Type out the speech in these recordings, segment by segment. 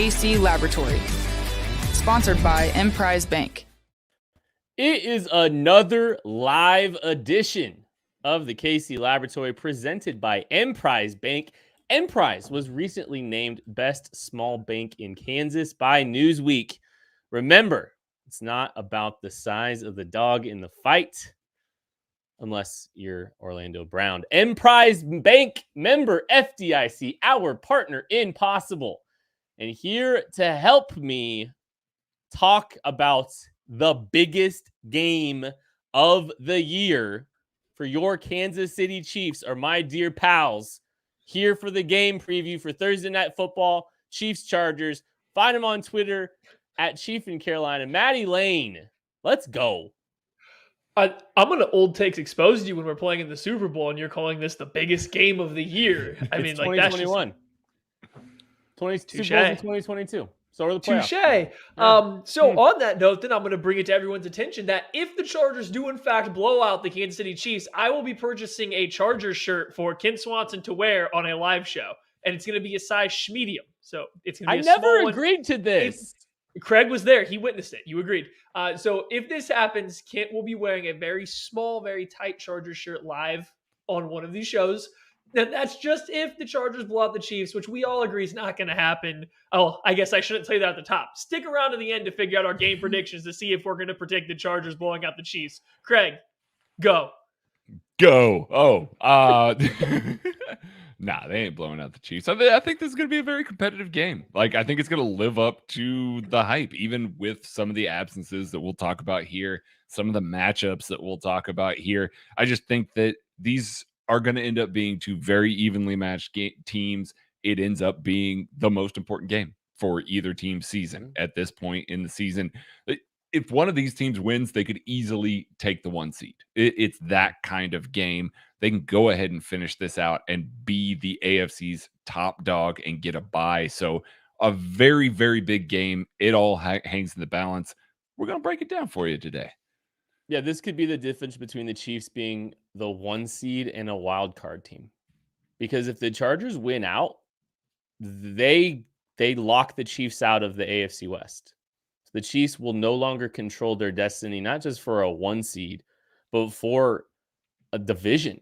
KC Laboratory. Sponsored by Emprise Bank. It is another live edition of the KC Laboratory presented by Emprise Bank. Emprise was recently named Best Small Bank in Kansas by Newsweek. Remember, it's not about the size of the dog in the fight, unless you're Orlando Brown. Emprise Bank, member FDIC, our partner in Possible. And here to help me talk about the biggest game of the year for your Kansas City Chiefs are my dear pals here for the game preview for Thursday Night Football, Chiefs Chargers. Find them on Twitter at Chief in Carolina. Maddie Lane, let's go. I'm going to old takes expose you when we're playing in the Super Bowl and you're calling this the biggest game of the year. I mean, like that's 2021. 2022. So are the playoffs. Touche. On that note, then I'm going to bring it to everyone's attention that if the Chargers do in fact blow out the Kansas City Chiefs, I will be purchasing a Chargers shirt for Ken Swanson to wear on a live show, and it's going to be a size medium. So it's going to be. I never agreed to this. Craig was there; he witnessed it. You agreed. So if this happens, Kent will be wearing a very small, very tight Chargers shirt live on one of these shows. And that's just if the Chargers blow out the Chiefs, which we all agree is not going to happen. Oh, I guess I shouldn't tell you that at the top. Stick around to the end to figure out our game predictions to see if we're going to predict the Chargers blowing out the Chiefs. Craig, go. Oh, nah, they ain't blowing out the Chiefs. I think this is going to be a very competitive game. Like, I think it's going to live up to the hype, even with some of the absences that we'll talk about here, some of the matchups that we'll talk about here. I just think that these are going to end up being two very evenly matched teams. It ends up being the most important game for either team's season at this point in the season. If one of these teams wins, they could easily take the 1 seed. It's that kind of game. They can go ahead and finish this out and be the AFC's top dog and get a bye. So a very, very big game. It all hangs in the balance. We're going to break it down for you today. Yeah, this could be the difference between the Chiefs being the 1 seed and a wild card team. Because if the Chargers win out, they lock the Chiefs out of the AFC West. So the Chiefs will no longer control their destiny, not just for a 1 seed, but for a division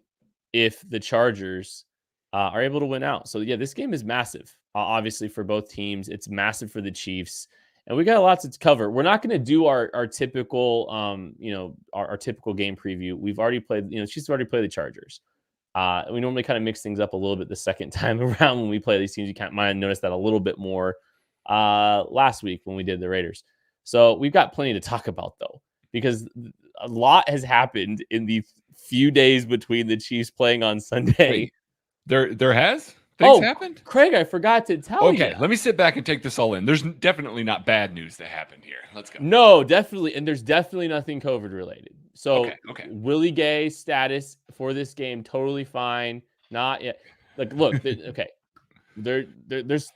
if the Chargers are able to win out. So yeah, this game is massive, obviously, for both teams. It's massive for the Chiefs. And we got lots to cover. We're not going to do our typical, our typical game preview. We've already played, Chiefs have already played the Chargers. We normally kind of mix things up a little bit the second time around when we play these teams. You might have noticed that a little bit more last week when we did the Raiders. So we've got plenty to talk about, though, because a lot has happened in the few days between the Chiefs playing on Sunday. Wait, there has? Things happened? Craig, I forgot to tell you. Okay, let me sit back and take this all in. There's definitely not bad news that happened here. Let's go. No, definitely. And there's definitely nothing COVID related. So okay. Willie Gay status for this game, totally fine. Not yet. Like, look, okay. There's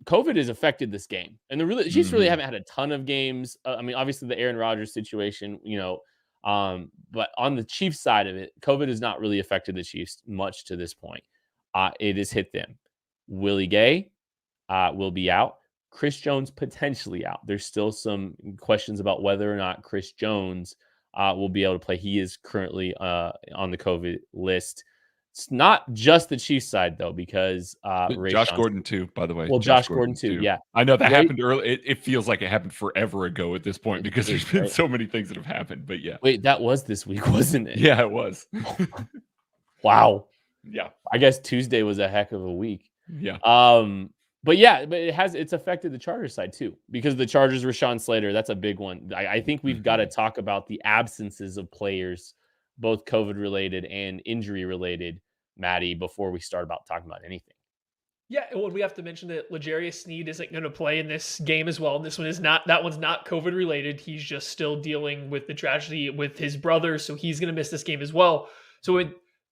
COVID has affected this game. And the Chiefs really haven't had a ton of games. I mean, obviously the Aaron Rodgers situation, but on the Chiefs side of it, COVID has not really affected the Chiefs much to this point. It has hit them. Willie Gay will be out. Chris Jones potentially out. There's still some questions about whether or not Chris Jones will be able to play. He is currently on the COVID list. It's not just the Chiefs side, though, because Josh Gordon, too, by the way. Well, Josh Gordon, too, yeah. I know that happened early. It feels like it happened forever ago at this point because there's been so many things that have happened. But yeah. Wait, that was this week, wasn't it? Yeah, it was. Wow. Yeah. I guess Tuesday was a heck of a week. Yeah. But it's affected the Chargers side too, because the Chargers, Rashawn Slater, that's a big one. I think we've got to talk about the absences of players, both COVID related and injury related, Maddie, before we start about talking about anything. Yeah, well, we have to mention that L'Jarius Sneed isn't going to play in this game as well. This one is not. That one's not COVID related. He's just still dealing with the tragedy with his brother, so he's going to miss this game as well. So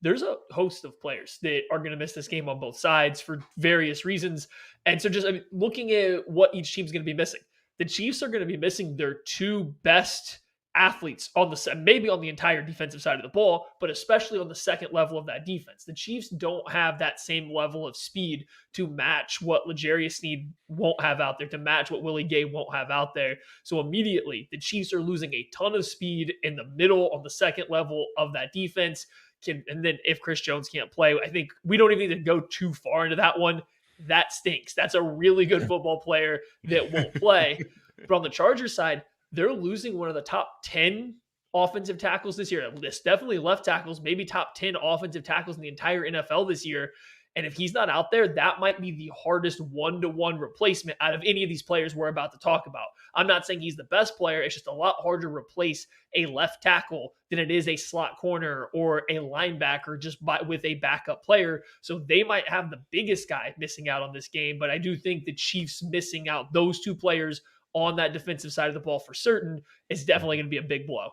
there's a host of players that are going to miss this game on both sides for various reasons. And so looking at what each team's going to be missing, the Chiefs are going to be missing their 2 best athletes on maybe on the entire defensive side of the ball, but especially on the second level of that defense. The Chiefs don't have that same level of speed to match what L'Jarius Sneed won't have out there, to match what Willie Gay won't have out there. So immediately, the Chiefs are losing a ton of speed in the middle on the second level of that defense. And then if Chris Jones can't play, I think we don't even need to go too far into that one. That stinks. That's a really good football player that won't play. But on the Chargers side, they're losing one of the top 10 offensive tackles this year. It's definitely left tackles, maybe top 10 offensive tackles in the entire NFL this year. And if he's not out there, that might be the hardest one-to-one replacement out of any of these players we're about to talk about. I'm not saying he's the best player. It's just a lot harder to replace a left tackle than it is a slot corner or a linebacker just with a backup player. So they might have the biggest guy missing out on this game. But I do think the Chiefs missing out those two players on that defensive side of the ball for certain is definitely going to be a big blow.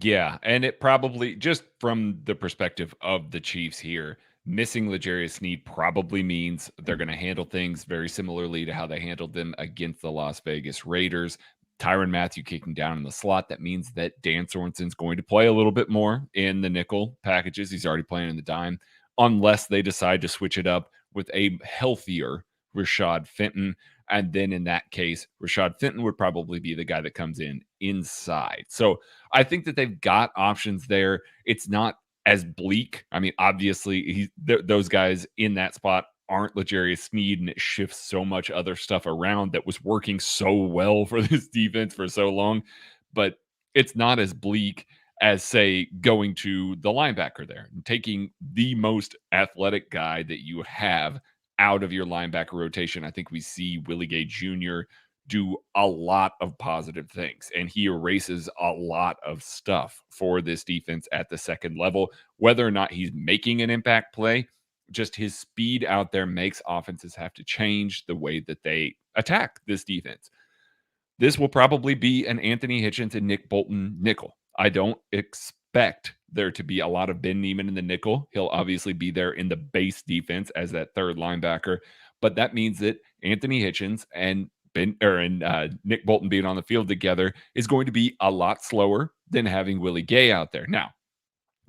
Yeah, and it probably, just from the perspective of the Chiefs here, missing L'Jarius Sneed probably means they're going to handle things very similarly to how they handled them against the Las Vegas Raiders. Tyrann Mathieu kicking down in the slot. That means that Dan Sorensen's going to play a little bit more in the nickel packages. He's already playing in the dime, unless they decide to switch it up with a healthier Rashad Fenton. And then in that case, Rashad Fenton would probably be the guy that comes in inside. So I think that they've got options there. It's not as bleak. I mean, obviously, those guys in that spot aren't L'Jarius Sneed, and it shifts so much other stuff around that was working so well for this defense for so long. But it's not as bleak as, say, going to the linebacker there and taking the most athletic guy that you have out of your linebacker rotation. I think we see Willie Gay Jr. do a lot of positive things, and he erases a lot of stuff for this defense at the second level. Whether or not he's making an impact play, just his speed out there makes offenses have to change the way that they attack this defense. This will probably be an Anthony Hitchens and Nick Bolton nickel. I don't expect there to be a lot of Ben Neiman in the nickel. He'll obviously be there in the base defense as that third linebacker, but that means that Anthony Hitchens and Nick Bolton being on the field together is going to be a lot slower than having Willie Gay out there. Now,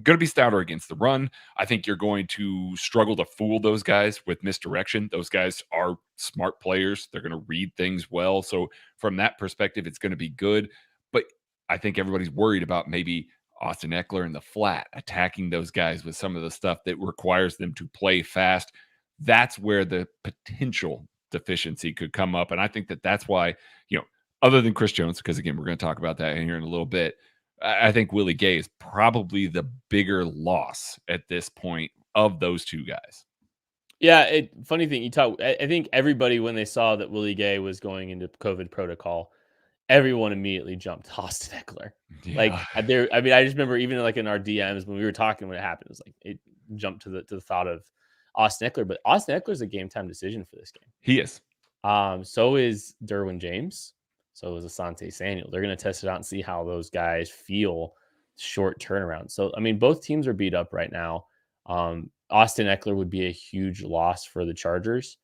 going to be stouter against the run. I think you're going to struggle to fool those guys with misdirection. Those guys are smart players. They're going to read things well. So from that perspective, it's going to be good. But I think everybody's worried about maybe Austin Eckler in the flat, attacking those guys with some of the stuff that requires them to play fast. That's where the potential deficiency could come up. And I think that that's why, other than Chris Jones, because again, we're going to talk about that here in a little bit, I think Willie Gay is probably the bigger loss at this point of those two guys. Yeah, funny thing, I think everybody, when they saw that Willie Gay was going into COVID protocol, everyone immediately jumped Austin Eckler. Yeah. I just remember even like in our DMs when we were talking when it happened, it was like it jumped to the thought of Austin Eckler. But Austin Eckler is a game time decision for this game. He is. So is Derwin James. So is Asante Samuel. They're going to test it out and see how those guys feel short turnaround. So, I mean, both teams are beat up right now. Austin Eckler would be a huge loss for the Chargers,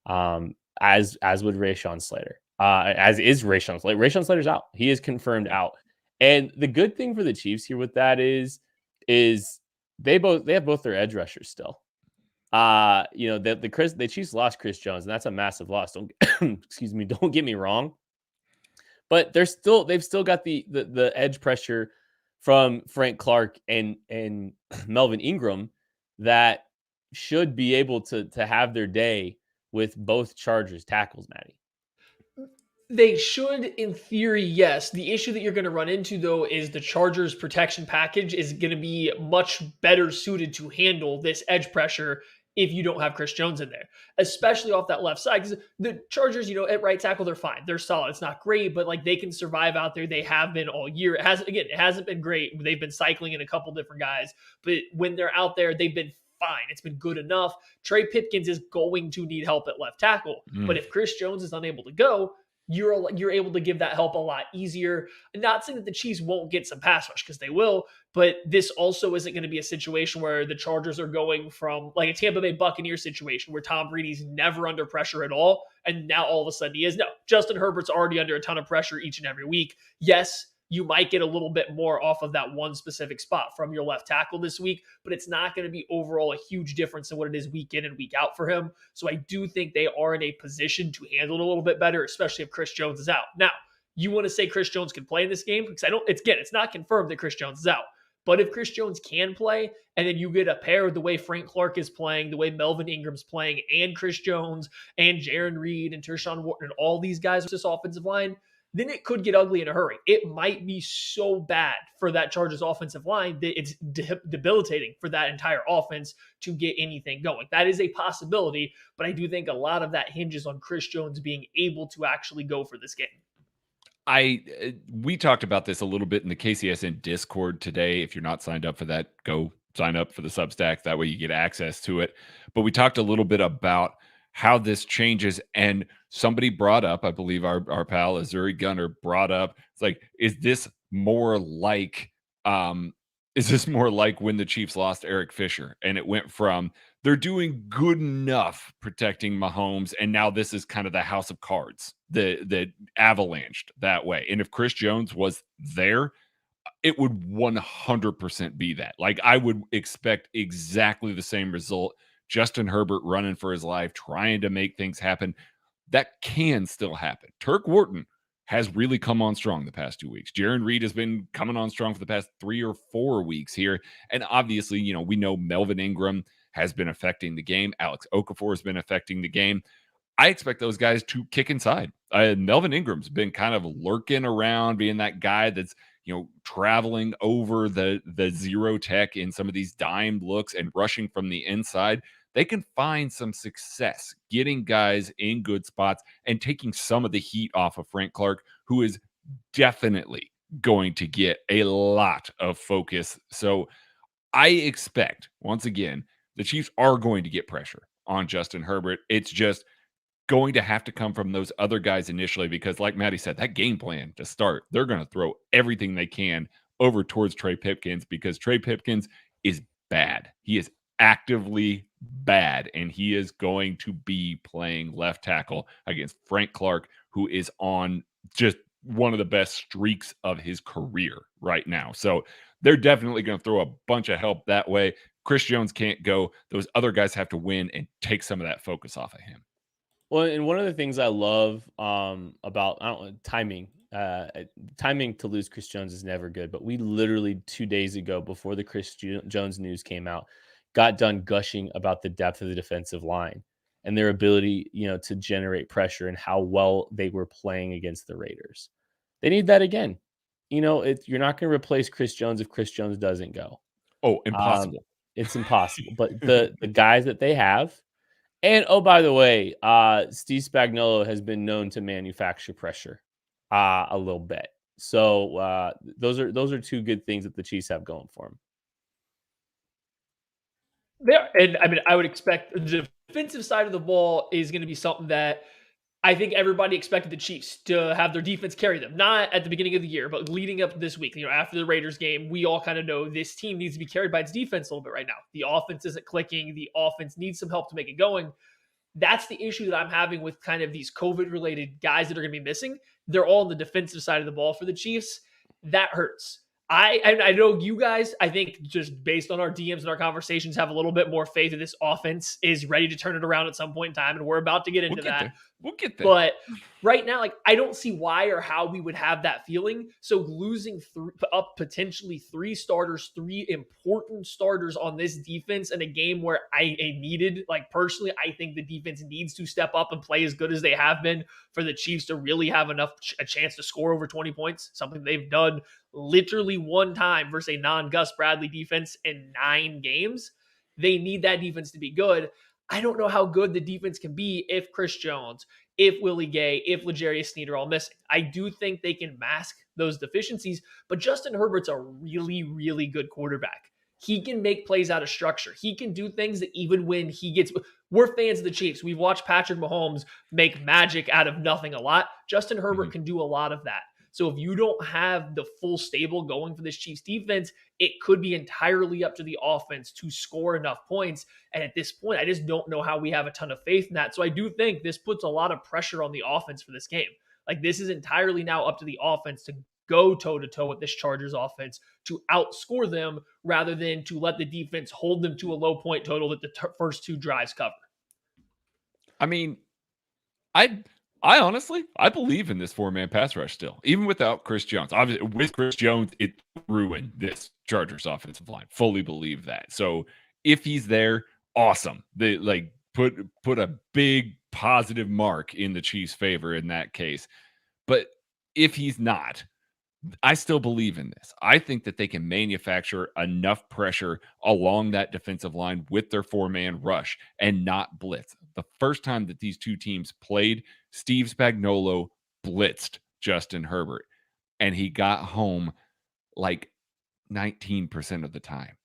as would Rashawn Slater. As is Rashawn Slater. Rashawn Slater's out. He is confirmed out. And the good thing for the Chiefs here with that is they have both their edge rushers still. The Chiefs lost Chris Jones, and that's a massive loss. Don't get me wrong. But they've still got the edge pressure from Frank Clark and Melvin Ingram that should be able to have their day with both Chargers tackles, Maddie. They should, in theory, yes. The issue that you're going to run into, though, is the Chargers protection package is going to be much better suited to handle this edge pressure if you don't have Chris Jones in there, especially off that left side. Because the Chargers, at right tackle, they're fine. They're solid. It's not great, but they can survive out there. They have been all year. It hasn't been great. They've been cycling in a couple different guys, but when they're out there, they've been fine. It's been good enough. Trey Pipkins is going to need help at left tackle, but if Chris Jones is unable to go, you're able to give that help a lot easier. I'm not saying that the Chiefs won't get some pass rush, because they will, but this also isn't going to be a situation where the Chargers are going from like a Tampa Bay Buccaneers situation where Tom Brady's never under pressure at all, and now all of a sudden he is. No, Justin Herbert's already under a ton of pressure each and every week. Yes, you might get a little bit more off of that one specific spot from your left tackle this week, but it's not going to be overall a huge difference in what it is week in and week out for him. So I do think they are in a position to handle it a little bit better, especially if Chris Jones is out. Now, you want to say Chris Jones can play in this game? Because it's not confirmed that Chris Jones is out. But if Chris Jones can play, and then you get a pair of the way Frank Clark is playing, the way Melvin Ingram's playing, and Chris Jones, and Jaron Reed, and Tershawn Wharton, and all these guys with this offensive line, then it could get ugly in a hurry. It might be so bad for that Chargers offensive line that it's debilitating for that entire offense to get anything going. That is a possibility, but I do think a lot of that hinges on Chris Jones being able to actually go for this game. We talked about this a little bit in the KCSN Discord today. If you're not signed up for that, go sign up for the Substack. That way you get access to it. But we talked a little bit about how this changes. And somebody brought up, I believe our pal Azuri Gunner brought up, it's like, is this more like when the Chiefs lost Eric Fisher? And it went from they're doing good enough protecting Mahomes, and now this is kind of the house of cards that avalanched that way. And if Chris Jones was there, it would 100% be that. Like, I would expect exactly the same result. Justin Herbert running for his life, trying to make things happen. That can still happen. Turk Wharton has really come on strong the past 2 weeks. Jaron Reed has been coming on strong for the past 3 or 4 weeks here. And obviously, we know Melvin Ingram has been affecting the game. Alex Okafor has been affecting the game. I expect those guys to kick inside. Melvin Ingram's been kind of lurking around, being that guy that's, traveling over the zero tech in some of these dime looks and rushing from the inside. They can find some success getting guys in good spots and taking some of the heat off of Frank Clark, who is definitely going to get a lot of focus. So I expect, once again, the Chiefs are going to get pressure on Justin Herbert. It's just going to have to come from those other guys initially, because like Maddie said, that game plan to start, they're going to throw everything they can over towards Trey Pipkins, because Trey Pipkins is bad. He is actively bad, and he is going to be playing left tackle against Frank Clark, who is on just one of the best streaks of his career right now. So they're definitely going to throw a bunch of help that way. Chris Jones can't go. Those other guys have to win and take some of that focus off of him. Well, and one of the things I love about timing to lose Chris Jones is never good. But we literally 2 days ago, before the Chris Jones news came out, got done gushing about the depth of the defensive line and their ability, to generate pressure and how well they were playing against the Raiders. They need that again. You're not going to replace Chris Jones if Chris Jones doesn't go. Oh, impossible. It's impossible. But the guys that they have. And, oh, by the way, Steve Spagnuolo has been known to manufacture pressure a little bit. So those are two good things that the Chiefs have going for them. Yeah, and I would expect the defensive side of the ball is going to be something that I think everybody expected the Chiefs to have their defense carry them. Not at the beginning of the year, but leading up this week. After the Raiders game, we all kind of know this team needs to be carried by its defense a little bit right now. The offense isn't clicking. The offense needs some help to make it going. That's the issue that I'm having with kind of these COVID-related guys that are going to be missing. They're all on the defensive side of the ball for the Chiefs. That hurts. I know you guys, I think just based on our DMs and our conversations, have a little bit more faith that this offense is ready to turn it around at some point in time, and we're about to get into that. We'll get there. But right now, I don't see why or how we would have that feeling. So losing potentially three important starters on this defense in a game where I needed, personally, I think the defense needs to step up and play as good as they have been for the Chiefs to really have a chance to score over 20 points, something they've done literally one time versus a non-Gus Bradley defense in 9 games. They need that defense to be good. I don't know how good the defense can be if Chris Jones, if Willie Gay, if L'Jarius Sneed are all missing. I do think they can mask those deficiencies, but Justin Herbert's a really, really good quarterback. He can make plays out of structure. He can do things that even when we're fans of the Chiefs. We've watched Patrick Mahomes make magic out of nothing a lot. Justin Herbert can do a lot of that. So if you don't have the full stable going for this Chiefs defense, it could be entirely up to the offense to score enough points. And at this point, I just don't know how we have a ton of faith in that. So I do think this puts a lot of pressure on the offense for this game. This is entirely now up to the offense to go toe-to-toe with this Chargers offense to outscore them rather than to let the defense hold them to a low point total that the first 2 drives cover. I mean, I honestly, I believe in this 4-man pass rush still, even without Chris Jones. Obviously, with Chris Jones, it ruined this Chargers offensive line. Fully believe that. So if he's there, awesome. They like put a big positive mark in the Chiefs' favor in that case. But if he's not, I still believe in this. I think that they can manufacture enough pressure along that defensive line with their 4-man rush and not blitz. The first time that these two teams played, Steve Spagnuolo blitzed Justin Herbert, and he got home like 19% of the time.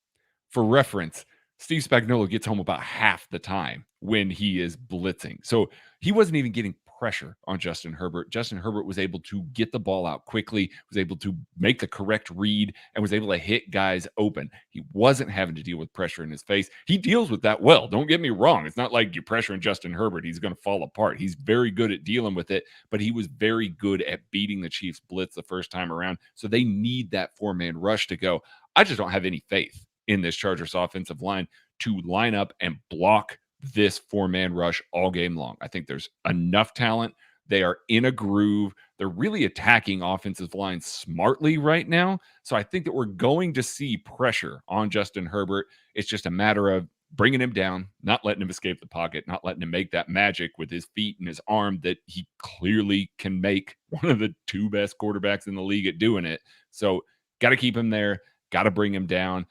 For reference, Steve Spagnuolo gets home about half the time when he is blitzing. So he wasn't even getting pressure on Justin Herbert. Justin Herbert was able to get the ball out quickly, was able to make the correct read, and was able to hit guys open. He wasn't having to deal with pressure in his face. He deals with that well. Don't get me wrong. It's not like you're pressuring Justin Herbert, he's going to fall apart. He's very good at dealing with it, but he was very good at beating the Chiefs blitz the first time around. So they need that 4-man rush to go. I just don't have any faith in this Chargers offensive line to line up and block this 4-man rush all game long. I think there's enough talent. They are in a groove. They're really attacking offensive lines smartly right now. So I think that we're going to see pressure on Justin Herbert. It's just a matter of bringing him down, not letting him escape the pocket, not letting him make that magic with his feet and his arm that he clearly can make one of the 2 best quarterbacks in the league at doing it. So got to keep him there, got to bring him down.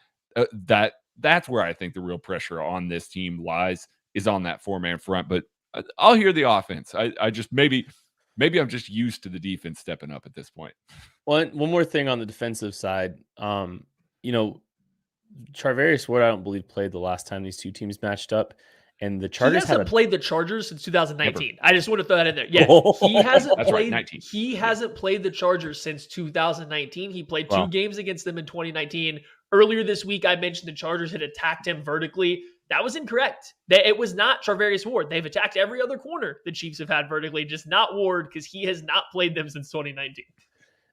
That's where I think the real pressure on this team lies, is on that 4-man front. But I'll hear the offense. I just maybe I'm just used to the defense stepping up at this point. One more thing on the defensive side. Charvarius Ward, I don't believe, played the last time these two teams matched up. And the Chargers hasn't played the Chargers since 2019. Never. I just want to throw that in there. Yeah, he hasn't played. Right, he hasn't played the Chargers since 2019. He played 2 games against them in 2019. Earlier this week, I mentioned the Chargers had attacked him vertically. That was incorrect. It was not Charvarius Ward. They've attacked every other corner the Chiefs have had vertically, just not Ward, because he has not played them since 2019.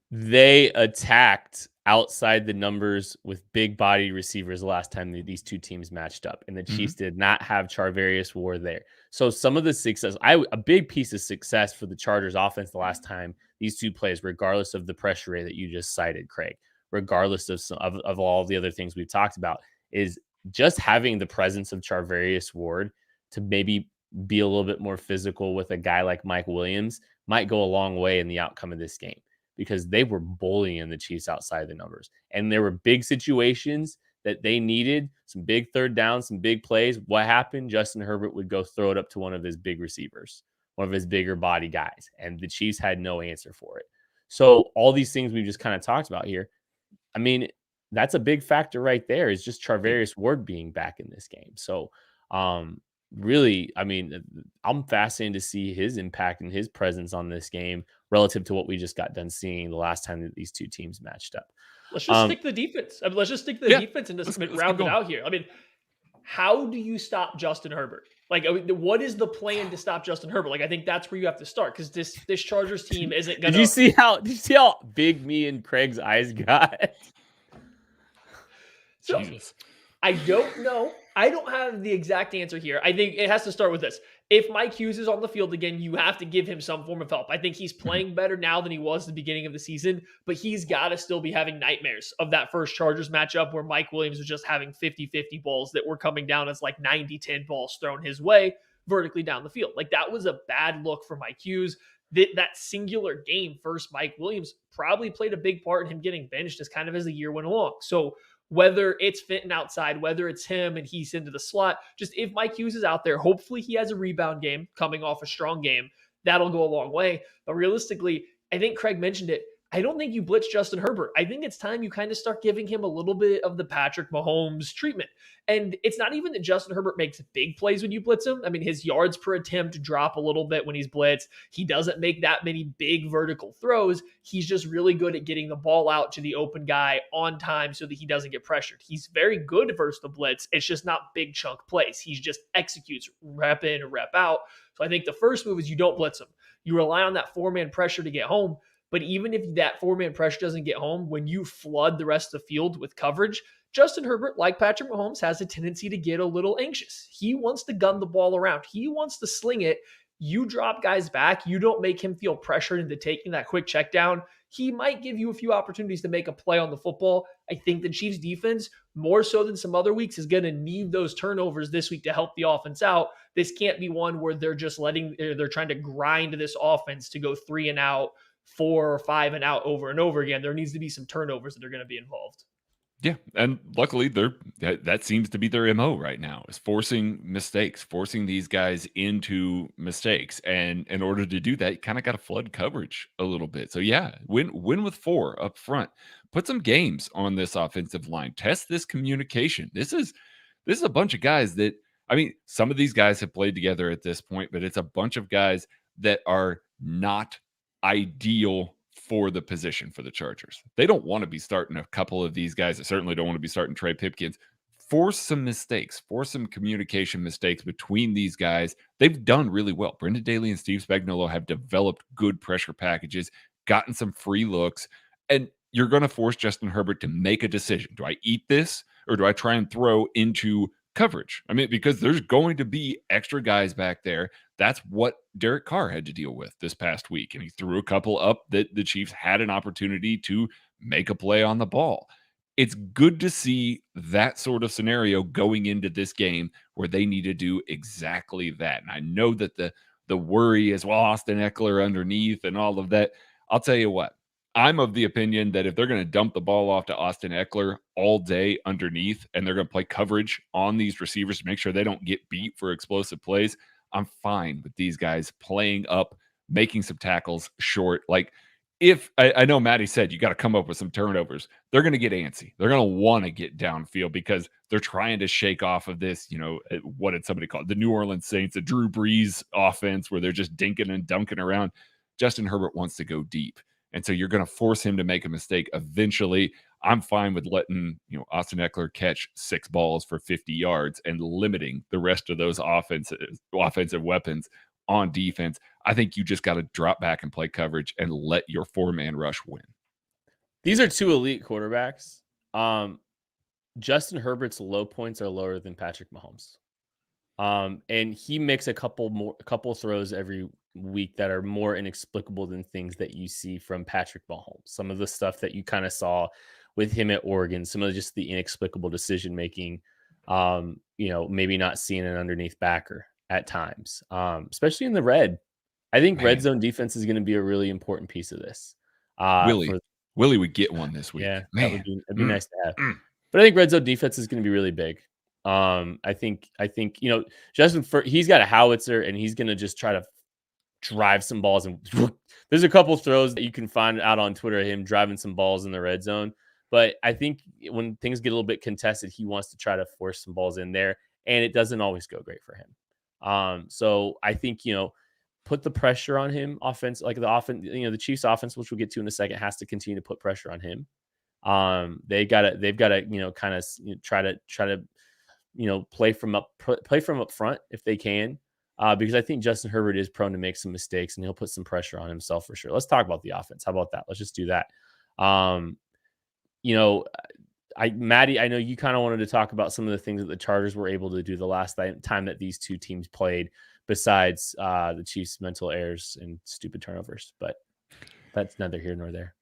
They attacked outside the numbers with big body receivers the last time these two teams matched up, and the Chiefs did not have Charvarius Ward there. So some of the success, a big piece of success for the Chargers offense the last time these two plays, regardless of the pressure rate that you just cited, Craig, regardless of all the other things we've talked about, is just having the presence of Charvarius Ward to maybe be a little bit more physical with a guy like Mike Williams might go a long way in the outcome of this game, because they were bullying the Chiefs outside the numbers. And there were big situations that they needed, some big third downs, some big plays. What happened? Justin Herbert would go throw it up to one of his big receivers, one of his bigger body guys, and the Chiefs had no answer for it. So all these things we just kind of talked about here, I mean, that's a big factor right there, is just Charvarius Ward being back in this game. So really, I mean, I'm fascinated to see his impact and his presence on this game relative to what we just got done seeing the last time that these two teams matched up. Let's just stick to the defense. I mean, let's just stick to the defense and just round it out here. I mean, how do you stop Justin Herbert? Like, what is the plan to stop Justin Herbert? Like, I think that's where you have to start, because this Chargers team isn't going to. Did you see how big me and Craig's eyes got? So, Jesus. I don't know. I don't have the exact answer here. I think it has to start with this. If Mike Hughes is on the field again, you have to give him some form of help. I think he's playing better now than he was at the beginning of the season, but he's got to still be having nightmares of that first Chargers matchup where Mike Williams was just having 50-50 balls that were coming down as like 90-10 balls thrown his way vertically down the field. Like, that was a bad look for Mike Hughes. That singular game first, Mike Williams probably played a big part in him getting benched as kind of as the year went along. So whether it's Fenton outside, whether it's him and he's into the slot, just if Mike Hughes is out there, hopefully he has a rebound game coming off a strong game. That'll go a long way. But realistically, I think Craig mentioned it. I don't think you blitz Justin Herbert. I think it's time you kind of start giving him a little bit of the Patrick Mahomes treatment. And it's not even that Justin Herbert makes big plays when you blitz him. I mean, his yards per attempt drop a little bit when he's blitzed. He doesn't make that many big vertical throws. He's just really good at getting the ball out to the open guy on time so that he doesn't get pressured. He's very good versus the blitz. It's just not big chunk plays. He just executes rep in, rep out. So I think the first move is you don't blitz him. You rely on that 4-man pressure to get home. But even if that 4-man pressure doesn't get home, when you flood the rest of the field with coverage, Justin Herbert, like Patrick Mahomes, has a tendency to get a little anxious. He wants to gun the ball around. He wants to sling it. You drop guys back. You don't make him feel pressured into taking that quick check down. He might give you a few opportunities to make a play on the football. I think the Chiefs defense, more so than some other weeks, is going to need those turnovers this week to help the offense out. This can't be one where they're just they're trying to grind this offense to go 3 and out, 4 or 5 and out over and over again. There needs to be some turnovers that are going to be involved. Yeah, and luckily that seems to be their MO right now, is forcing mistakes, forcing these guys into mistakes. And in order to do that, you kind of got to flood coverage a little bit. So yeah, win with 4 up front. Put some games on this offensive line. Test this communication. This is a bunch of guys that, I mean, some of these guys have played together at this point, but it's a bunch of guys that are not ideal for the position for the Chargers. They don't want to be starting a couple of these guys. They certainly don't want to be starting Trey Pipkins. Force some mistakes, force some communication mistakes between these guys. They've done really well. Brendan Daly and Steve Spagnuolo have developed good pressure packages, gotten some free looks, and you're going to force Justin Herbert to make a decision. Do I eat this or do I try and throw into coverage? I mean, because there's going to be extra guys back there. That's what Derek Carr had to deal with this past week. And he threw a couple up that the Chiefs had an opportunity to make a play on the ball. It's good to see that sort of scenario going into this game where they need to do exactly that. And I know that the worry is, well, Austin Eckler underneath and all of that. I'll tell you what, I'm of the opinion that if they're going to dump the ball off to Austin Eckler all day underneath and they're going to play coverage on these receivers to make sure they don't get beat for explosive plays, I'm fine with these guys playing up, making some tackles short. Like, if I know Maddie said you got to come up with some turnovers, they're going to get antsy. They're going to want to get downfield because they're trying to shake off of this, what did somebody call it? The New Orleans Saints, the Drew Brees offense where they're just dinking and dunking around. Justin Herbert wants to go deep. And so you're going to force him to make a mistake eventually. I'm fine with letting, Austin Eckler catch 6 balls for 50 yards and limiting the rest of those offensive weapons on defense. I think you just got to drop back and play coverage and let your 4-man rush win. These are 2 elite quarterbacks. Justin Herbert's low points are lower than Patrick Mahomes. And he makes a couple throws every week that are more inexplicable than things that you see from Patrick Mahomes. Some of the stuff that you kind of saw with him at Oregon, some of just the inexplicable decision making, maybe not seeing an underneath backer at times, especially in the red. I think red zone defense is going to be a really important piece of this. Willie would get one this week. Yeah, man, that'd be nice to have. But I think red zone defense is going to be really big. I think Justin, he's got a howitzer and he's going to just try to drive some balls. And there's a couple throws that you can find out on Twitter of him driving some balls in the red zone. But I think when things get a little bit contested, he wants to try to force some balls in there, and it doesn't always go great for him. So I think, put the pressure on him. Offense, like the offense, the Chiefs offense, which we'll get to in a second, has to continue to put pressure on him. They've got to, kind of try to, play from up front if they can, because I think Justin Herbert is prone to make some mistakes and he'll put some pressure on himself for sure. Let's talk about the offense. How about that? Let's just do that. Maddie, I know you kind of wanted to talk about some of the things that the Chargers were able to do the last time that these two teams played, besides the Chiefs' mental errors and stupid turnovers, but that's neither here nor there.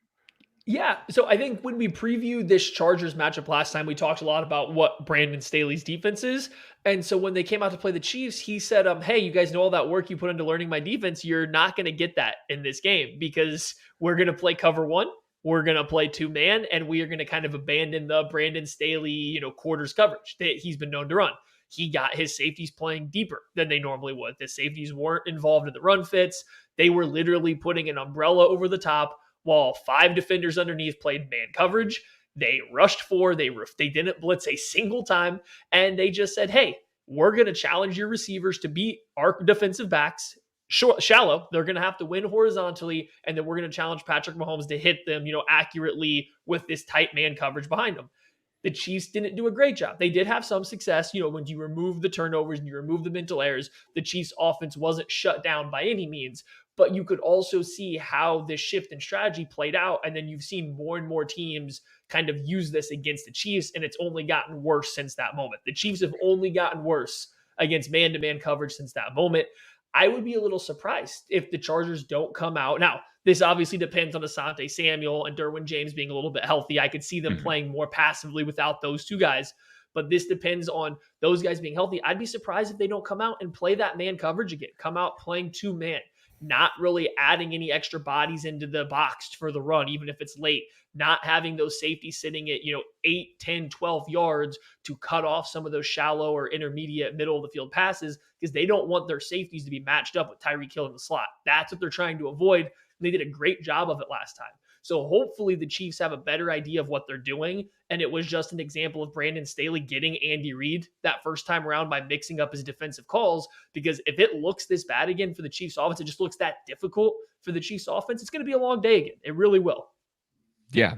Yeah, so I think when we previewed this Chargers matchup last time, we talked a lot about what Brandon Staley's defense is. And so when they came out to play the Chiefs, he said, hey, you guys know all that work you put into learning my defense. You're not going to get that in this game because we're going to play cover 1. We're going to play 2-man, and we are going to kind of abandon the Brandon Staley, quarters coverage that he's been known to run. He got his safeties playing deeper than they normally would. The safeties weren't involved in the run fits. They were literally putting an umbrella over the top while 5 defenders underneath played man coverage. They rushed 4. They didn't blitz a single time, and they just said, hey, we're going to challenge your receivers to beat our defensive backs shallow. They're going to have to win horizontally, and then we're going to challenge Patrick Mahomes to hit them, accurately with this tight man coverage behind them. The Chiefs didn't do a great job. They did have some success. When you remove the turnovers and you remove the mental errors, the Chiefs offense wasn't shut down by any means, but you could also see how this shift in strategy played out. And then you've seen more and more teams kind of use this against the Chiefs, and it's only gotten worse since that moment. The Chiefs have only gotten worse against man-to-man coverage since that moment. I would be a little surprised if the Chargers don't come out. Now, this obviously depends on Asante Samuel and Derwin James being a little bit healthy. I could see them playing more passively without those two guys, but this depends on those guys being healthy. I'd be surprised if they don't come out and play that man coverage again, come out playing two-man, not really adding any extra bodies into the box for the run, even if it's late, not having those safeties sitting at 8, 10, 12 yards to cut off some of those shallow or intermediate middle of the field passes, because they don't want their safeties to be matched up with Tyreek Hill in the slot. That's what they're trying to avoid. And they did a great job of it last time. So hopefully the Chiefs have a better idea of what they're doing. And it was just an example of Brandon Staley getting Andy Reid that first time around by mixing up his defensive calls. Because if it looks this bad again for the Chiefs offense, it just looks that difficult for the Chiefs offense, it's going to be a long day again. It really will. Yeah.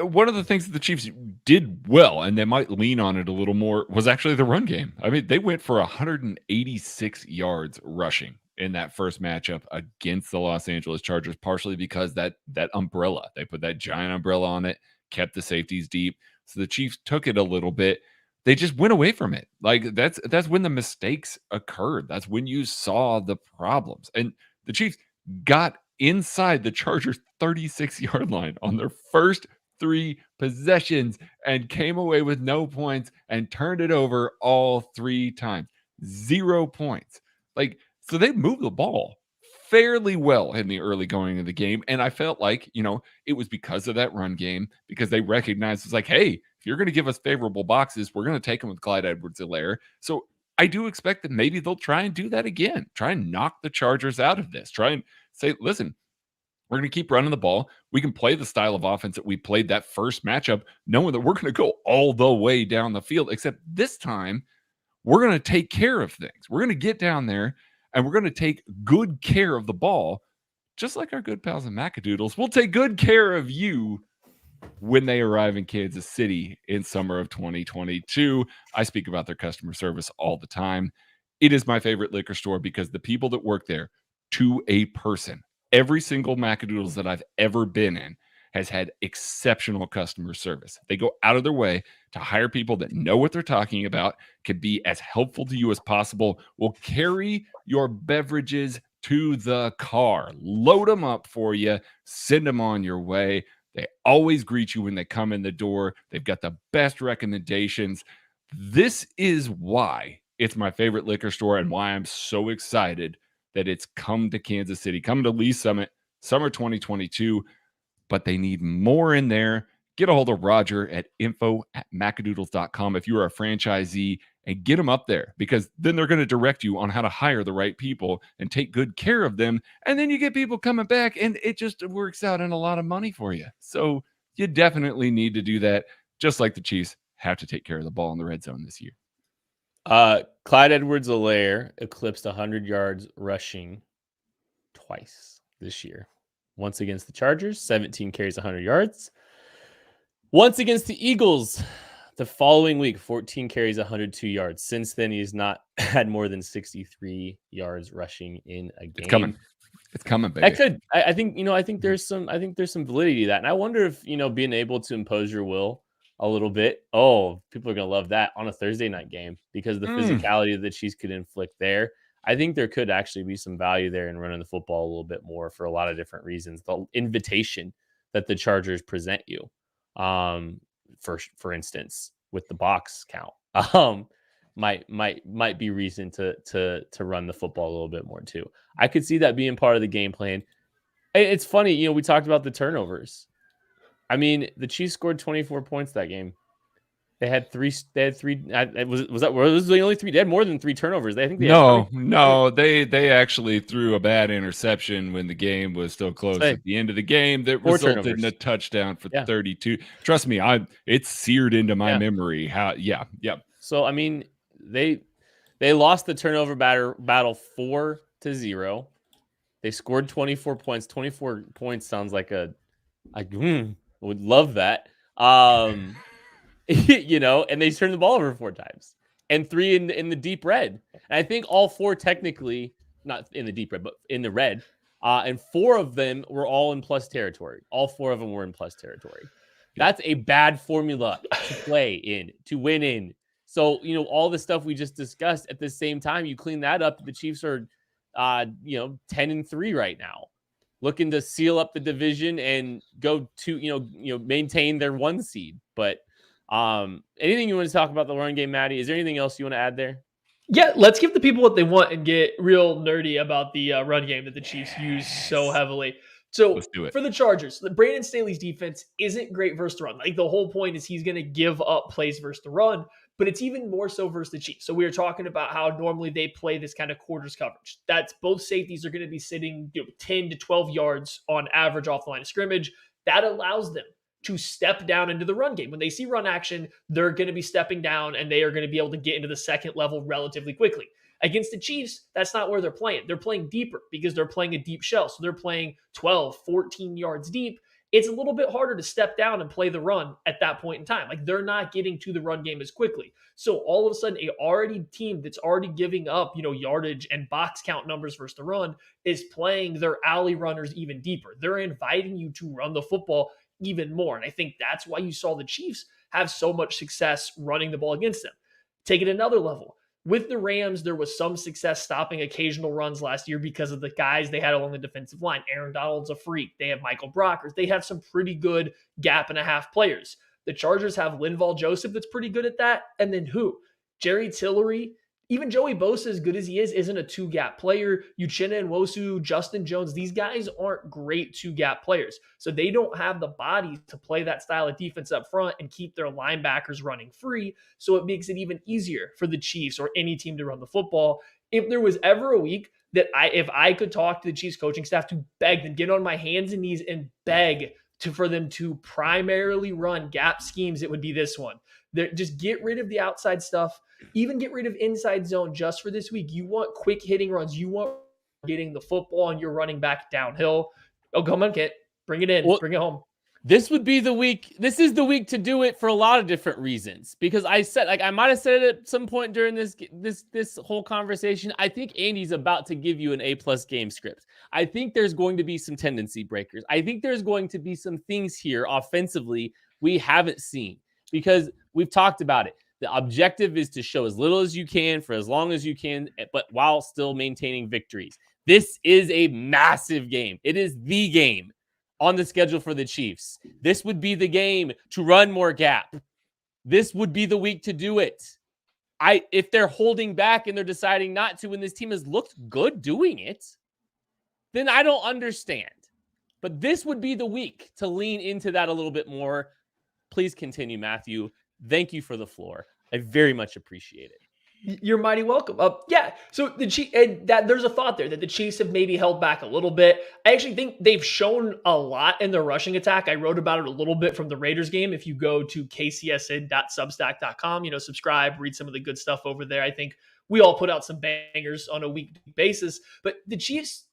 One of the things that the Chiefs did well, and they might lean on it a little more, was actually the run game. I mean, they went for 186 yards rushing in that first matchup against the Los Angeles Chargers, partially because that umbrella, they put that giant umbrella on it, kept the safeties deep. So the Chiefs took it a little bit. They just went away from it. Like that's when the mistakes occurred. That's when you saw the problems. And the Chiefs got inside the Chargers 36-yard line on their first 3 possessions and came away with no points and turned it over all 3 times. 0 points. Like, so they moved the ball fairly well in the early going of the game. And I felt like, it was because of that run game, because they recognized it's like, hey, if you're going to give us favorable boxes, we're going to take them with Clyde Edwards-Helaire. So I do expect that maybe they'll try and do that again. Try and knock the Chargers out of this. Try and say, listen, we're going to keep running the ball. We can play the style of offense that we played that first matchup, knowing that we're going to go all the way down the field, except this time we're going to take care of things. We're going to get down there and we're going to take good care of the ball, just like our good pals in Macadoodles. We'll take good care of you when they arrive in Kansas City in summer of 2022. I speak about their customer service all the time. It is my favorite liquor store because the people that work there, to a person, every single Macadoodles that I've ever been in has had exceptional customer service. They go out of their way to hire people that know what they're talking about, can be as helpful to you as possible, will carry your beverages to the car, load them up for you, send them on your way. They always greet you when they come in the door. They've got the best recommendations. This is why it's my favorite liquor store and why I'm so excited that it's come to Kansas City, come to Lee Summit, summer 2022, but they need more in there. Get a hold of Roger at info@macadoodles.com if you are a franchisee, and get them up there, because then they're going to direct you on how to hire the right people and take good care of them. And then you get people coming back and it just works out in a lot of money for you. So you definitely need to do that, just like the Chiefs have to take care of the ball in the red zone this year. Clyde Edwards-Helaire eclipsed 100 yards rushing twice this year. Once against the Chargers, 17 carries, 100 yards. Once against the Eagles, the following week, 14 carries, 102 yards. Since then, he's not had more than 63 yards rushing in a game. It's coming, baby. That could, I think there's some validity to that. And I wonder if, being able to impose your will a little bit. Oh, people are going to love that on a Thursday night game, because the physicality that the Chiefs could inflict there. I think there could actually be some value there in running the football a little bit more for a lot of different reasons. The invitation that the Chargers present you, for instance, with the box count, might be reason to run the football a little bit more too. I could see that being part of the game plan. It's funny, we talked about the turnovers. I mean, the Chiefs scored 24 points that game. They had three. Was the only 3? They had more than 3 turnovers. I think they had they actually threw a bad interception when the game was still close at the end of the game that resulted in a touchdown for 32. Trust me, it's seared into my memory. So I mean, they lost the turnover battle 4-0. They scored 24 points. 24 points sounds like would love that. And they turned the ball over 4 times and 3 in the deep red. And I think all 4 technically, not in the deep red, but in the red, And 4 of them were all in plus territory. All 4 of them were in plus territory. That's a bad formula to play in, to win in. So, all the stuff we just discussed at the same time, you clean that up. The Chiefs are, 10-3 right now, looking to seal up the division and go to, maintain their 1 seed. But anything you want to talk about the run game, Maddie? Is there anything else you want to add there? Yeah, let's give the people what they want and get real nerdy about the run game that the Chiefs use so heavily. So Let's do it. for the Chargers, the Brandon Staley's defense isn't great versus the run. Like the whole point is he's going to give up plays versus the run, but it's even more so versus the Chiefs. So we were talking about how normally they play this kind of quarters coverage. That's both safeties are going to be sitting 10 to 12 yards on average off the line of scrimmage. That allows them to step down into the run game. When they see run action, they're going to be stepping down and they are going to be able to get into the second level relatively quickly. Against the Chiefs, that's not where they're playing. They're playing deeper because they're playing a deep shell. So they're playing 12, 14 yards deep. It's a little bit harder to step down and play the run at that point in time. Like they're not getting to the run game as quickly. So all of a sudden, a team that's already giving up, yardage and box count numbers versus the run is playing their alley runners even deeper. They're inviting you to run the football even more. And I think that's why you saw the Chiefs have so much success running the ball against them. Take it another level. With the Rams, there was some success stopping occasional runs last year because of the guys they had along the defensive line. Aaron Donald's a freak. They have Michael Brockers. They have some pretty good gap and a half players. The Chargers have Linval Joseph that's pretty good at that. And then who? Jerry Tillery. Even Joey Bosa, as good as he is, isn't a 2-gap player. Uchenna Nwosu, Justin Jones, these guys aren't great 2-gap players. So they don't have the bodies to play that style of defense up front and keep their linebackers running free. So it makes it even easier for the Chiefs or any team to run the football. If there was ever a week that if I could talk to the Chiefs coaching staff to beg them, get on my hands and knees and beg for them to primarily run gap schemes, it would be this one. Just get rid of the outside stuff. Even get rid of inside zone just for this week. You want quick hitting runs. You want getting the football and you're running back downhill. Oh, come on, Kent. Bring it in. Well, bring it home. This would be the week. This is the week to do it for a lot of different reasons. Because I might have said it at some point during this whole conversation. I think Andy's about to give you an A+ game script. I think there's going to be some tendency breakers. I think there's going to be some things here offensively we haven't seen because we've talked about it. The objective is to show as little as you can for as long as you can, but while still maintaining victories. This is a massive game. It is the game on the schedule for the Chiefs. This would be the game to run more gap. This would be the week to do it. If they're holding back and they're deciding not to, and this team has looked good doing it, then I don't understand. But this would be the week to lean into that a little bit more. Please continue, Matthew. Thank you for the floor. I very much appreciate it. You're mighty welcome. Yeah. So the Chiefs, and that there's a thought there that the Chiefs have maybe held back a little bit. I actually think they've shown a lot in their rushing attack. I wrote about it a little bit from the Raiders game. If you go to kcsn.substack.com, subscribe, read some of the good stuff over there. I think we all put out some bangers on a weekly basis, but the Chiefs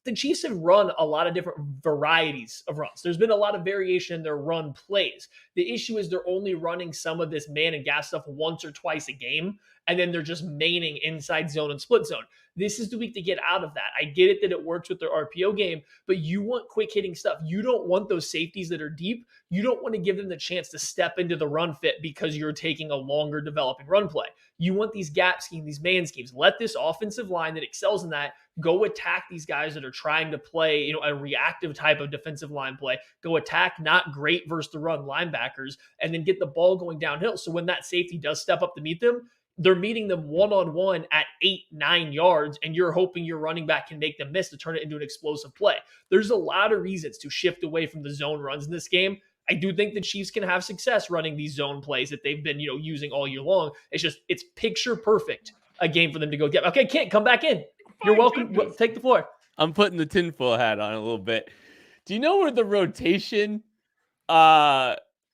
have run a lot of different varieties of runs. There's been a lot of variation in their run plays. The issue is they're only running some of this man and gas stuff once or twice a game, and then they're just maining inside zone and split zone. This is the week to get out of that. I get it that it works with their RPO game, but you want quick hitting stuff. You don't want those safeties that are deep. You don't want to give them the chance to step into the run fit because you're taking a longer developing run play. You want these gap schemes, these man schemes. Let this offensive line that excels in that go attack these guys that are trying to play, a reactive type of defensive line play. Go attack not great versus the run linebackers and then get the ball going downhill. So when that safety does step up to meet them, they're meeting them one-on-one at 8-9 yards, and you're hoping your running back can make them miss to turn it into an explosive play. There's a lot of reasons to shift away from the zone runs in this game. I do think the Chiefs can have success running these zone plays that they've been, using all year long. It's picture perfect a game for them to go get. Okay, Kent, come back in. You're welcome. Take the floor. I'm putting the tinfoil hat on a little bit. Do you know where the rotation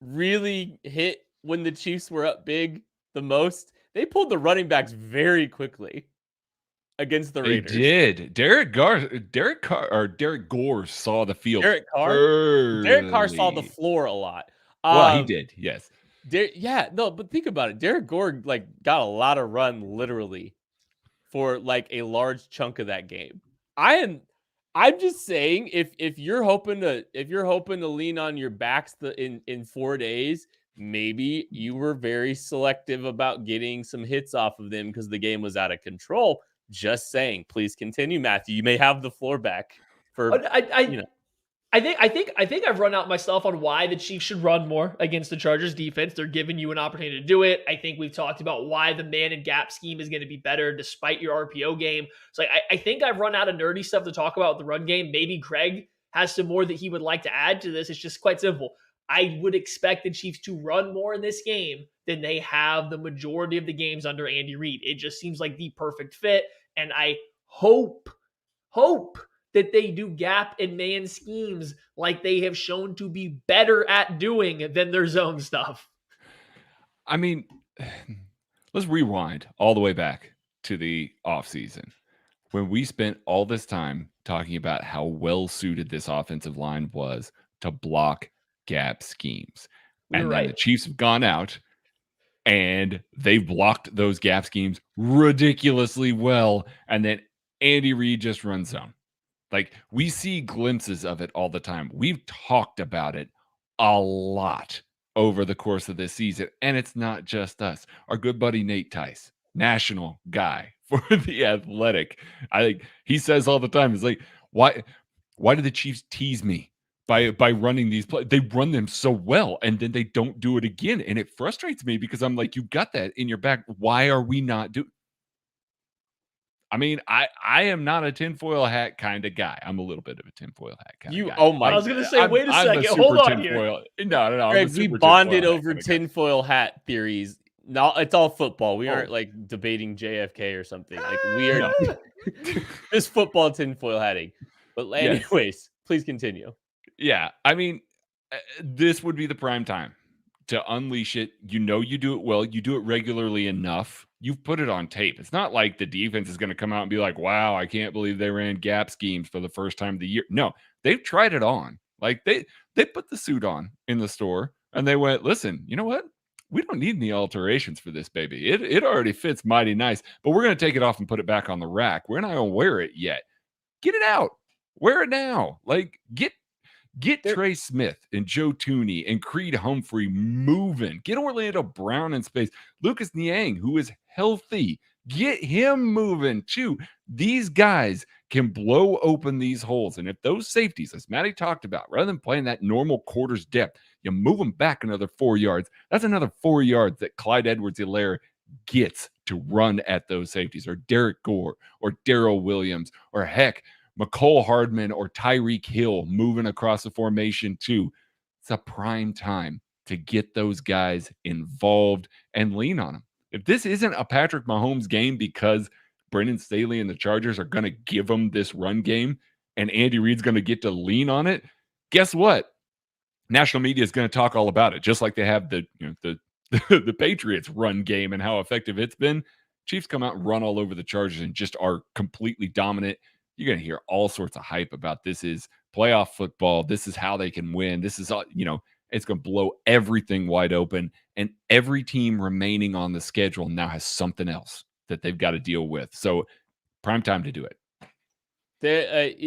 really hit when the Chiefs were up big the most? They pulled the running backs very quickly against the Raiders. They did. Derek Gore saw the field. Derek Carr saw the floor a lot. Well, he did. Yes. But think about it. Derek Gore got a lot of run literally for a large chunk of that game. I I'm just saying, if you're hoping to lean on your backs in 4 days, maybe you were very selective about getting some hits off of them because the game was out of control. Just saying. Please continue, Matthew. You may have the floor back for you know. I think I've run out myself on why the Chiefs should run more against the Chargers defense. They're giving you an opportunity to do it. I think we've talked about why the man and gap scheme is going to be better despite your RPO game. So I think I've run out of nerdy stuff to talk about with the run game. Maybe Greg has some more that he would like to add to this. It's just quite simple. I would expect the Chiefs to run more in this game than they have the majority of the games under Andy Reid. It just seems like the perfect fit. And I hope that they do gap and man schemes like they have shown to be better at doing than their zone stuff. I mean, let's rewind all the way back to the offseason when we spent all this time talking about how well suited this offensive line was to block gap schemes. And then the Chiefs have gone out and they've blocked those gap schemes ridiculously well. And then Andy Reid just runs zone. Like, we see glimpses of it all the time. We've talked about it a lot over the course of this season. And it's not just us. Our good buddy Nate Tice, national guy for The Athletic. I think he says all the time, it's like, why do the Chiefs tease me by running these plays? They run them so well, and then they don't do it again. And it frustrates me because I'm like, you got that in your back. Why are we not doing? I mean, I am not a tinfoil hat kind of guy. I'm a little bit of a tinfoil hat kind of guy. Oh my! I was going to say, wait a second. Hold on here. No. Greg, we bonded over tinfoil hat theories. No, it's all football. We aren't like debating JFK or something. Like, we are just football tinfoil hatting. But anyways, please continue. Yeah, I mean, this would be the prime time to unleash it. You know, you do it well. You do it regularly enough. You've put it on tape. It's not like the defense is going to come out and be like, wow, I can't believe they ran gap schemes for the first time of the year. No, they've tried it on. Like, they put the suit on in the store and they went, listen, you know what? We don't need any alterations for this, baby. It already fits mighty nice, but we're going to take it off and put it back on the rack. We're not going to wear it yet. Get it out. Wear it now. Like, get Trey Smith and Joe Tooney and Creed Humphrey moving. Get Orlando Brown in space. Lucas Niang, who is healthy, get him moving too. These guys can blow open these holes. And if those safeties, as Matty talked about, rather than playing that normal quarters depth, you move them back another 4 yards. That's another 4 yards that Clyde Edwards-Helaire gets to run at those safeties, or Derek Gore, or Darrell Williams, or heck, McCole Hardman or Tyreek Hill moving across the formation too. It's a prime time to get those guys involved and lean on them. If this isn't a Patrick Mahomes game because Brendan Staley and the Chargers are going to give them this run game and Andy Reid's going to get to lean on it, guess what? National media is going to talk all about it, just like they have the Patriots run game and how effective it's been. Chiefs come out and run all over the Chargers and just are completely dominant. You're going to hear all sorts of hype about this is playoff football. This is how they can win. This is, it's going to blow everything wide open. And every team remaining on the schedule now has something else that they've got to deal with. So prime time to do it.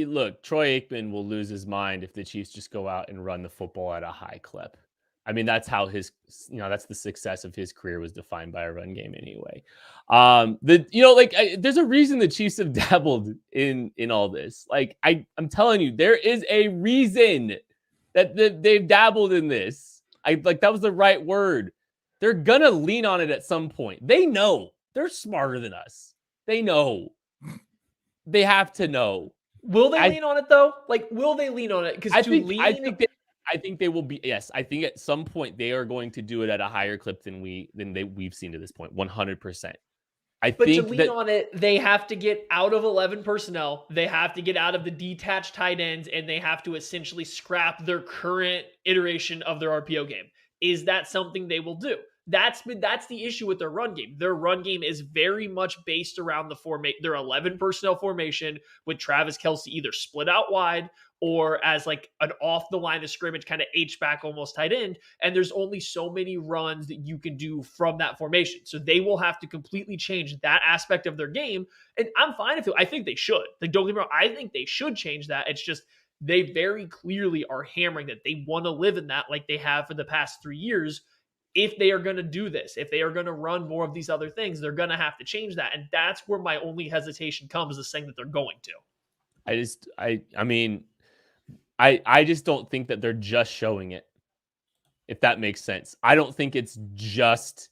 Look, Troy Aikman will lose his mind if the Chiefs just go out and run the football at a high clip. I mean, that's how that's the success of his career was defined by a run game anyway. There's a reason the Chiefs have dabbled in all this. Like, I'm telling you, there is a reason that they've dabbled in this. That was the right word. They're gonna lean on it at some point. They know. They're smarter than us. They know. They have to know. Will they lean on it though? Like, will they lean on it? Because I think they will be. Yes, I think at some point they are going to do it at a higher clip than we've seen to this point. 100%. But to lean on it, they have to get out of 11 personnel. They have to get out of the detached tight ends, and they have to essentially scrap their current iteration of their RPO game. Is that something they will do? That's the issue with their run game. Their run game is very much based around their 11 personnel formation with Travis Kelce either split out wide or as like an off the line of scrimmage kind of H-back almost tight end. And there's only so many runs that you can do from that formation. So they will have to completely change that aspect of their game. And I'm fine if I think they should. Like, don't get me wrong, I think they should change that. It's just they very clearly are hammering that they want to live in that like they have for the past 3 years. If they are going to do this, if they are going to run more of these other things, they're going to have to change that. And that's where my only hesitation comes, is saying that they're going to. I just don't think that they're just showing it, if that makes sense. I don't think it's just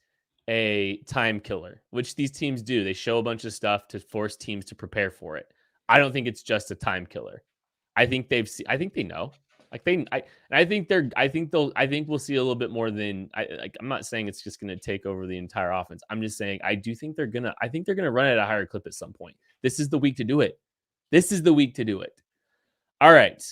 a time killer, which these teams do. They show a bunch of stuff to force teams to prepare for it. I don't think it's just a time killer. I think they know. I think we'll see a little bit more than I'm not saying it's just going to take over the entire offense. I'm just saying I think they're going to run at a higher clip at some point. This is the week to do it. All right.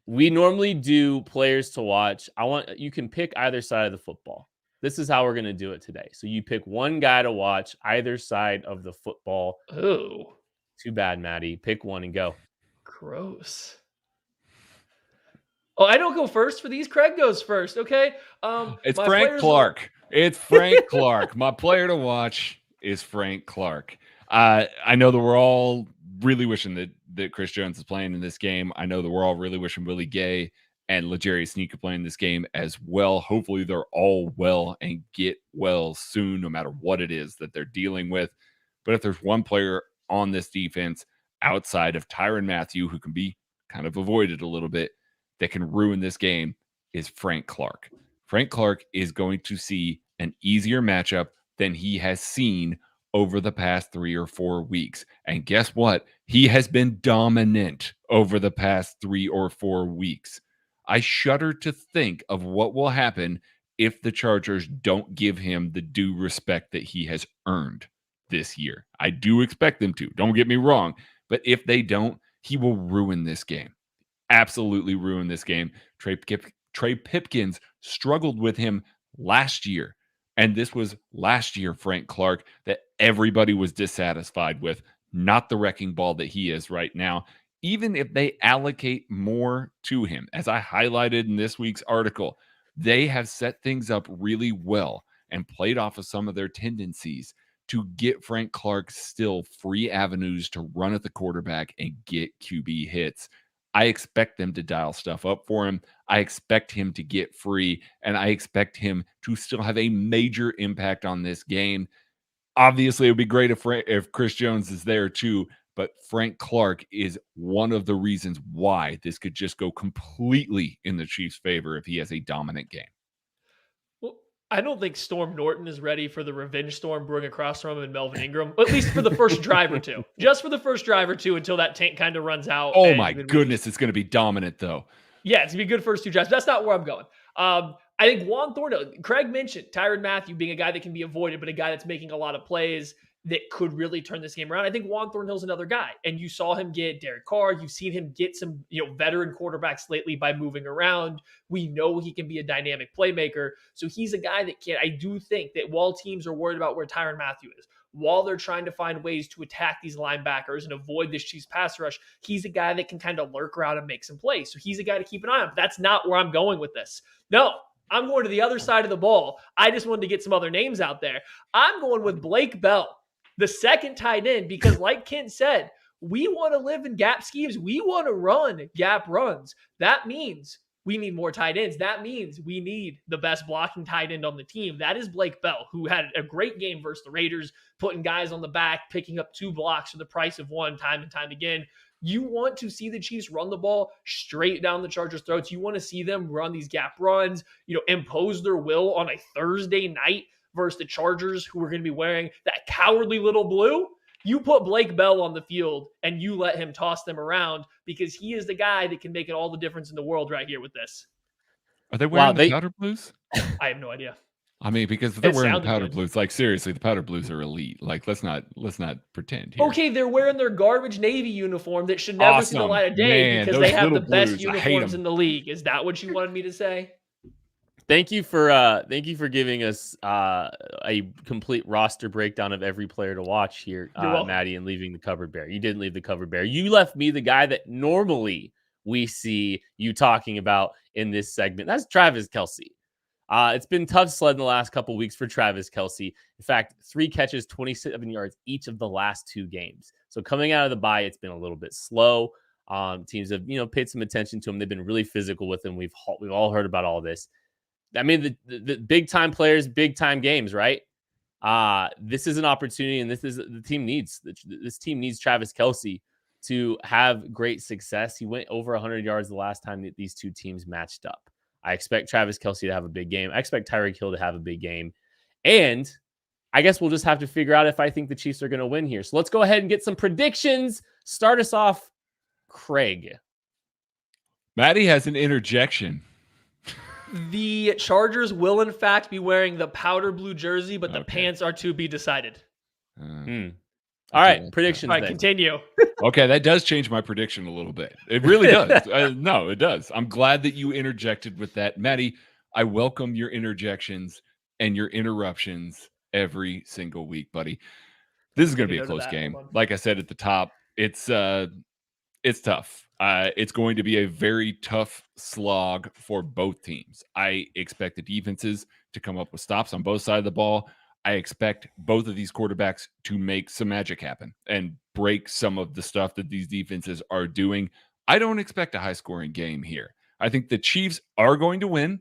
We normally do players to watch. You can pick either side of the football. This is how we're going to do it today. So you pick one guy to watch either side of the football. Oh, too bad, Maddie. Pick one and go. Gross. Oh, I don't go first for these. Craig goes first. Okay. It's Frank Clark. It's Frank Clark. My player to watch is Frank Clark. I know that we're all really wishing that Chris Jones is playing in this game. I know that we're all really wishing Willie Gay and L'Jarius Sneed could play in this game as well. Hopefully they're all well and get well soon, no matter what it is that they're dealing with. But if there's one player on this defense outside of Tyrann Mathieu who can be kind of avoided a little bit, that can ruin this game, is Frank Clark. Frank Clark is going to see an easier matchup than he has seen over the past 3 or 4 weeks. And guess what? He has been dominant over the past 3 or 4 weeks. I shudder to think of what will happen if the Chargers don't give him the due respect that he has earned this year. I do expect them to. Don't get me wrong. But if they don't, he will ruin this game. Absolutely ruin this game. Trey Pipkins struggled with him last year. And this was last year, Frank Clark, that everybody was dissatisfied with, not the wrecking ball that he is right now. Even if they allocate more to him, as I highlighted in this week's article, they have set things up really well and played off of some of their tendencies to get Frank Clark still free avenues to run at the quarterback and get QB hits. I expect them to dial stuff up for him. I expect him to get free, and I expect him to still have a major impact on this game. Obviously, it would be great if Chris Jones is there too, but Frank Clark is one of the reasons why this could just go completely in the Chiefs' favor if he has a dominant game. Well, I don't think Storm Norton is ready for the revenge storm brewing across from him and Melvin Ingram, at least for the first drive or two. Just for the first drive or two until that tank kind of runs out. Oh my goodness, it's going to be dominant though. Yeah, it's going to be good first 2 drives. But that's not where I'm going. I think Juan Thornhill, Craig mentioned Tyrann Mathieu being a guy that can be avoided, but a guy that's making a lot of plays that could really turn this game around. I think Juan Thornhill's another guy. And you saw him get Derek Carr. You've seen him get some, veteran quarterbacks lately by moving around. We know he can be a dynamic playmaker. So he's a guy that I do think that while teams are worried about where Tyrann Mathieu is, while they're trying to find ways to attack these linebackers and avoid this Chiefs pass rush, he's a guy that can kind of lurk around and make some plays. So he's a guy to keep an eye on. But that's not where I'm going with this. No, I'm going to the other side of the ball. I just wanted to get some other names out there. I'm going with Blake Bell, the second tight end, because like Kent said, we want to live in gap schemes. We want to run gap runs. That means we need more tight ends. That means we need the best blocking tight end on the team. That is Blake Bell, who had a great game versus the Raiders, putting guys on the back, picking up 2 blocks for the price of 1 time and time again. You want to see the Chiefs run the ball straight down the Chargers' throats. You want to see them run these gap runs, impose their will on a Thursday night versus the Chargers, who are going to be wearing that cowardly little blue. You put Blake Bell on the field and you let him toss them around, because he is the guy that can make it all the difference in the world right here with this. Are they wearing the powder blues? I have no idea. I mean, because if they're wearing the powder blues, like seriously, the powder blues are elite. Like, let's not pretend here. Okay, they're wearing their garbage Navy uniform that should never see the light of day, because they have the best uniforms in the league. Is that what you wanted me to say? Thank you for giving us a complete roster breakdown of every player to watch here, Maddie, and leaving the covered bear. You didn't leave the covered bear. You left me the guy that normally we see you talking about in this segment. That's Travis Kelce. It's been tough sled in the last couple weeks for Travis Kelce. In fact, 3 catches, 27 yards each of the last 2 games. So coming out of the bye, it's been a little bit slow. Teams have, paid some attention to him. They've been really physical with him. We've all heard about all this. I mean, the big time players, big time games, right? This is an opportunity, and the team needs this team needs Travis Kelce to have great success. He went over 100 yards the last time that these two teams matched up. I expect Travis Kelce to have a big game. I expect Tyreek Hill to have a big game. And I guess we'll just have to figure out if I think the Chiefs are going to win here. So let's go ahead and get some predictions. Start us off, Craig. Maddie has an interjection. The Chargers will, in fact, be wearing the powder blue jersey, but the pants are to be decided. All right, predictions. All right, continue. Okay, that does change my prediction a little bit. It really does. No, it does. I'm glad that you interjected with that. Maddie, I welcome your interjections and your interruptions every single week, buddy. This is going to be a close game. Like I said at the top, it's tough. It's going to be a very tough slog for both teams. I expect the defenses to come up with stops on both sides of the ball. I expect both of these quarterbacks to make some magic happen and break some of the stuff that these defenses are doing. I don't expect a high-scoring game here. I think the Chiefs are going to win.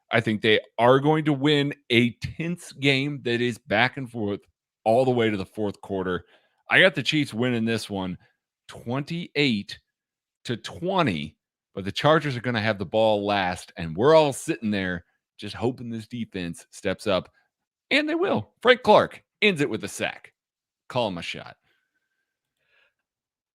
I think they are going to win a tense game that is back and forth all the way to the fourth quarter. I got the Chiefs winning this one 28-20, but the Chargers are going to have the ball last, and we're all sitting there just hoping this defense steps up. And they will. Frank Clark ends it with a sack. Call him a shot.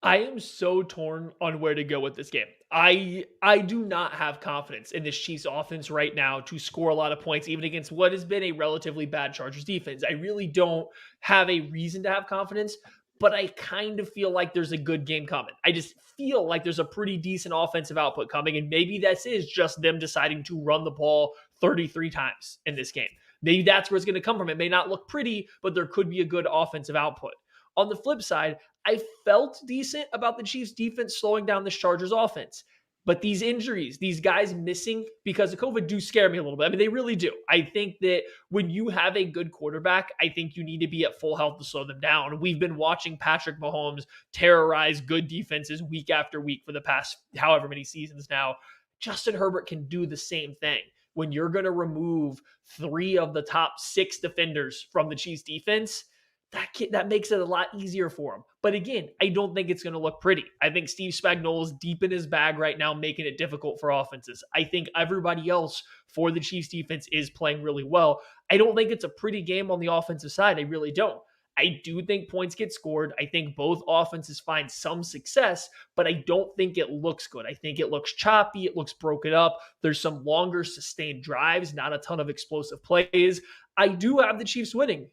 I am so torn on where to go with this game. I do not have confidence in this Chiefs offense right now to score a lot of points, even against what has been a relatively bad Chargers defense. I really don't have a reason to have confidence, but I kind of feel like there's a good game coming. I just feel like there's a pretty decent offensive output coming, and maybe this is just them deciding to run the ball 33 times in this game. Maybe that's where it's going to come from. It may not look pretty, but there could be a good offensive output. On the flip side, I felt decent about the Chiefs defense slowing down this Chargers offense. But these injuries, these guys missing because of COVID do scare me a little bit. I mean, they really do. I think that when you have a good quarterback, I think you need to be at full health to slow them down. We've been watching Patrick Mahomes terrorize good defenses week after week for the past however many seasons now. Justin Herbert can do the same thing. When you're going to remove 3 of the top 6 defenders from the Chiefs defense, that makes it a lot easier for him. But again, I don't think it's going to look pretty. I think Steve Spagnuolo is deep in his bag right now, making it difficult for offenses. I think everybody else for the Chiefs defense is playing really well. I don't think it's a pretty game on the offensive side. I really don't. I do think points get scored. I think both offenses find some success, but I don't think it looks good. I think it looks choppy. It looks broken up. There's some longer sustained drives, not a ton of explosive plays. I do have the Chiefs winning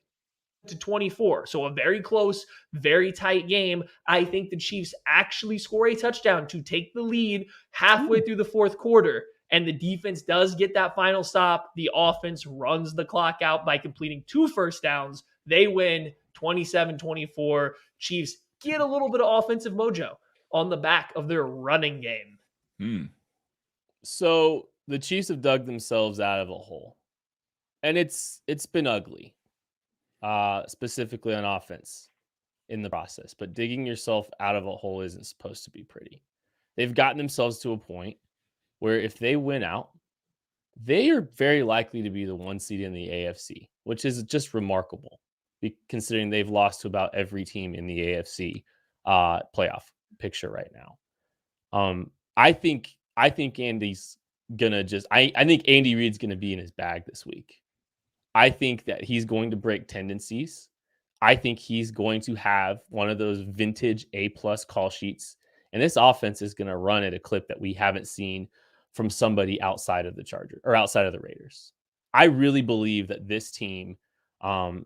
to 24. So a very close, very tight game. I think the Chiefs actually score a touchdown to take the lead halfway through the fourth quarter. And the defense does get that final stop. The offense runs the clock out by completing 2 first downs. They win 27-24. Chiefs get a little bit of offensive mojo on the back of their running game. So the Chiefs have dug themselves out of a hole. And it's been ugly, specifically on offense in the process. But digging yourself out of a hole isn't supposed to be pretty. They've gotten themselves to a point where if they win out, they are very likely to be the 1 seed in the AFC, which is just remarkable, considering they've lost to about every team in the AFC playoff picture right now. I think Andy's gonna I think Andy Reid's gonna be in his bag this week. I think that he's going to break tendencies. I think he's going to have one of those vintage A+ call sheets, and this offense is going to run at a clip that we haven't seen from somebody outside of the Chargers or outside of the Raiders. I really believe that this team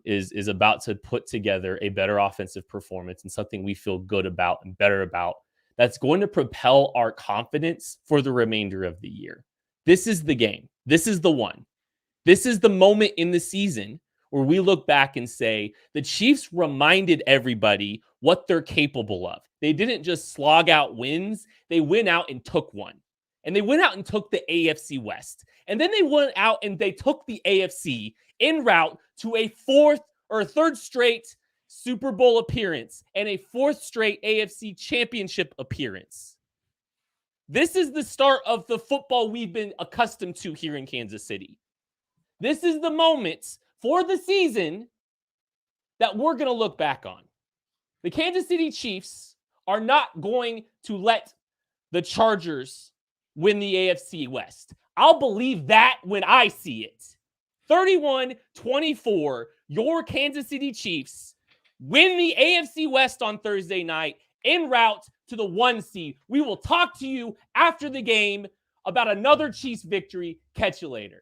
is about to put together a better offensive performance and something we feel good about and better about. That's going to propel our confidence for the remainder of the year. This is the game. This is the one. This is the moment in the season where we look back and say the Chiefs reminded everybody what they're capable of. They didn't just slog out wins. They went out and took one. And they went out and took the AFC West. And then they went out and they took the AFC en route to a third straight Super Bowl appearance and a fourth straight AFC championship appearance. This is the start of the football we've been accustomed to here in Kansas City. This is the moment for the season that we're going to look back on. The Kansas City Chiefs are not going to let the Chargers win the AFC West. I'll believe that when I see it. 31-24, your Kansas City Chiefs win the AFC West on Thursday night en route to the 1 seed. We will talk to you after the game about another Chiefs victory. Catch you later.